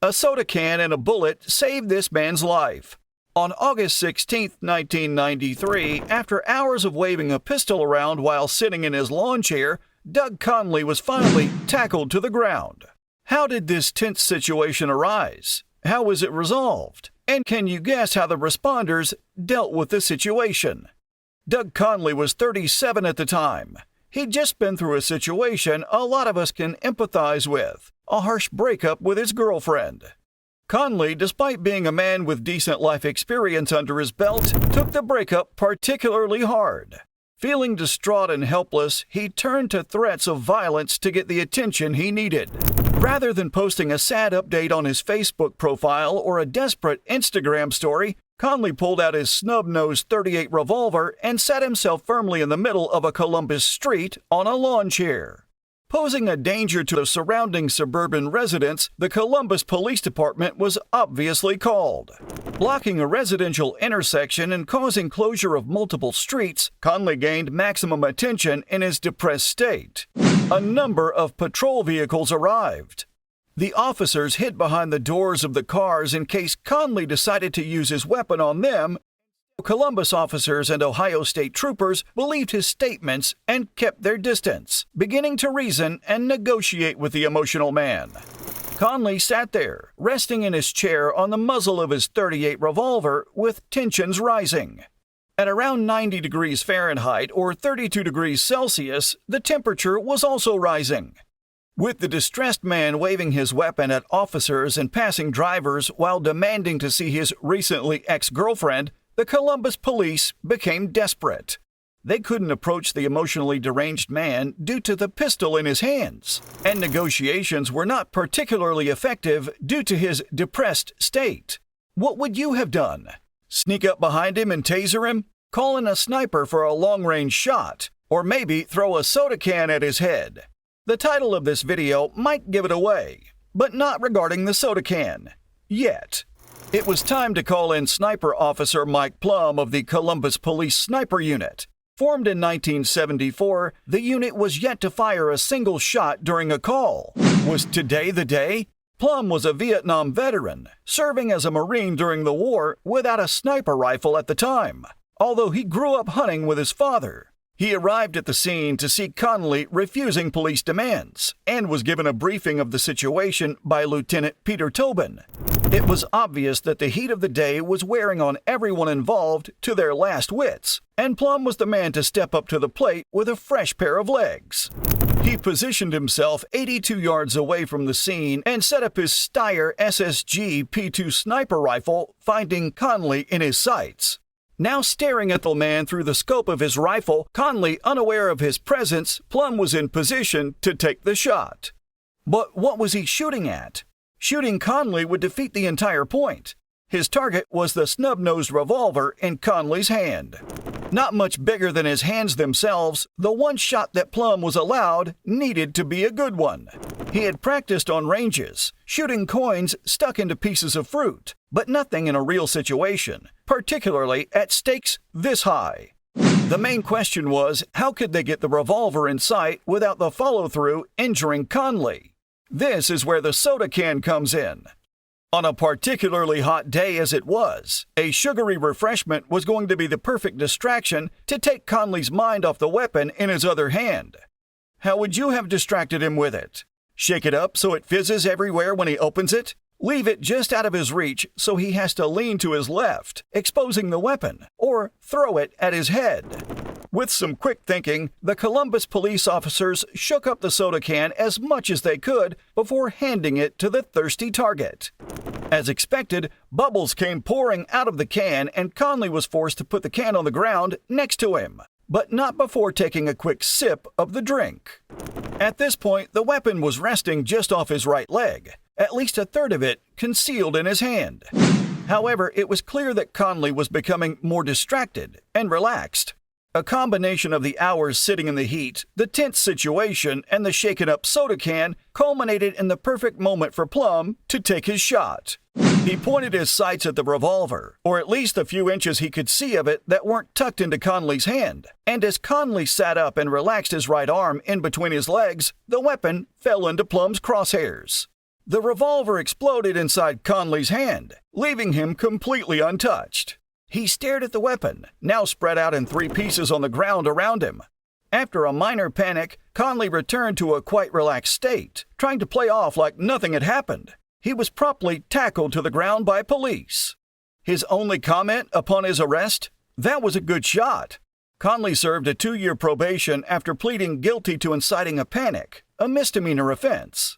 A soda can and a bullet saved this man's life. On August 16, 1993, after hours of waving a pistol around while sitting in his lawn chair, Doug Conley was finally tackled to the ground. How did this tense situation arise? How was it resolved? And can you guess how the responders dealt with the situation? Doug Conley was 37 at the time. He'd just been through a situation a lot of us can empathize with, a harsh breakup with his girlfriend. Conley, despite being a man with decent life experience under his belt, took the breakup particularly hard. Feeling distraught and helpless, he turned to threats of violence to get the attention he needed. Rather than posting a sad update on his Facebook profile or a desperate Instagram story, Conley pulled out his snub-nosed .38 revolver and sat himself firmly in the middle of a Columbus street on a lawn chair. Posing a danger to the surrounding suburban residents, the Columbus Police Department was obviously called. Blocking a residential intersection and causing closure of multiple streets, Conley gained maximum attention in his depressed state. A number of patrol vehicles arrived. The officers hid behind the doors of the cars in case Conley decided to use his weapon on them. Columbus officers and Ohio State troopers believed his statements and kept their distance, beginning to reason and negotiate with the emotional man. Conley sat there, resting in his chair on the muzzle of his .38 revolver, with tensions rising. At around 90 degrees Fahrenheit or 32 degrees Celsius, the temperature was also rising. With the distressed man waving his weapon at officers and passing drivers while demanding to see his recently ex-girlfriend, the Columbus police became desperate. They couldn't approach the emotionally deranged man due to the pistol in his hands, and negotiations were not particularly effective due to his depressed state. What would you have done? Sneak up behind him and taser him? Call in a sniper for a long-range shot? Or maybe throw a soda can at his head? The title of this video might give it away, but not regarding the soda can. Yet. It was time to call in Sniper Officer Mike Plumb of the Columbus Police Sniper Unit. Formed in 1974, the unit was yet to fire a single shot during a call. Was today the day? Plumb was a Vietnam veteran, serving as a Marine during the war without a sniper rifle at the time, although he grew up hunting with his father. He arrived at the scene to see Conley refusing police demands and was given a briefing of the situation by Lieutenant Peter Tobin. It was obvious that the heat of the day was wearing on everyone involved to their last wits, and Plumb was the man to step up to the plate with a fresh pair of legs. He positioned himself 82 yards away from the scene and set up his Steyr SSG P2 sniper rifle, finding Conley in his sights. Now staring at the man through the scope of his rifle, Conley unaware of his presence, Plumb was in position to take the shot. But what was he shooting at? Shooting Conley would defeat the entire point. His target was the snub-nosed revolver in Conley's hand. Not much bigger than his hands themselves, the one shot that Plumb was allowed needed to be a good one. He had practiced on ranges, shooting coins stuck into pieces of fruit, but nothing in a real situation, particularly at stakes this high. The main question was, how could they get the revolver in sight without the follow-through injuring Conley? This is where the soda can comes in. On a particularly hot day as it was, a sugary refreshment was going to be the perfect distraction to take Conley's mind off the weapon in his other hand. How would you have distracted him with it? Shake it up so it fizzes everywhere when he opens it? Leave it just out of his reach so he has to lean to his left, exposing the weapon, or throw it at his head? With some quick thinking, the Columbus police officers shook up the soda can as much as they could before handing it to the thirsty target. As expected, bubbles came pouring out of the can and Conley was forced to put the can on the ground next to him, but not before taking a quick sip of the drink. At this point, the weapon was resting just off his right leg, at least a third of it concealed in his hand. However, it was clear that Conley was becoming more distracted and relaxed. A combination of the hours sitting in the heat, the tense situation, and the shaken-up soda can culminated in the perfect moment for Plumb to take his shot. He pointed his sights at the revolver, or at least the few inches he could see of it that weren't tucked into Conley's hand, and as Conley sat up and relaxed his right arm in between his legs, the weapon fell into Plumb's crosshairs. The revolver exploded inside Conley's hand, leaving him completely untouched. He stared at the weapon, now spread out in 3 pieces on the ground around him. After a minor panic, Conley returned to a quite relaxed state, trying to play off like nothing had happened. He was promptly tackled to the ground by police. His only comment upon his arrest? That was a good shot. Conley served a 2-year probation after pleading guilty to inciting a panic, a misdemeanor offense.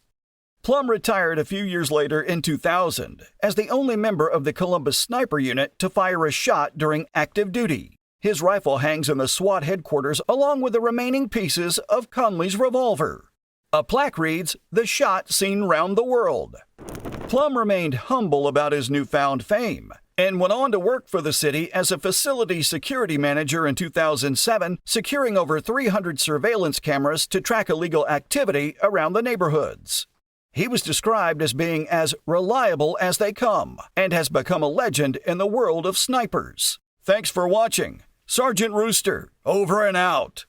Plumb retired a few years later in 2000 as the only member of the Columbus Sniper Unit to fire a shot during active duty. His rifle hangs in the SWAT headquarters along with the remaining pieces of Conley's revolver. A plaque reads, "The shot seen round the world." Plumb remained humble about his newfound fame and went on to work for the city as a facility security manager in 2007, securing over 300 surveillance cameras to track illegal activity around the neighborhoods. He was described as being as reliable as they come and has become a legend in the world of snipers. Thanks for watching. Sergeant Rooster, over and out.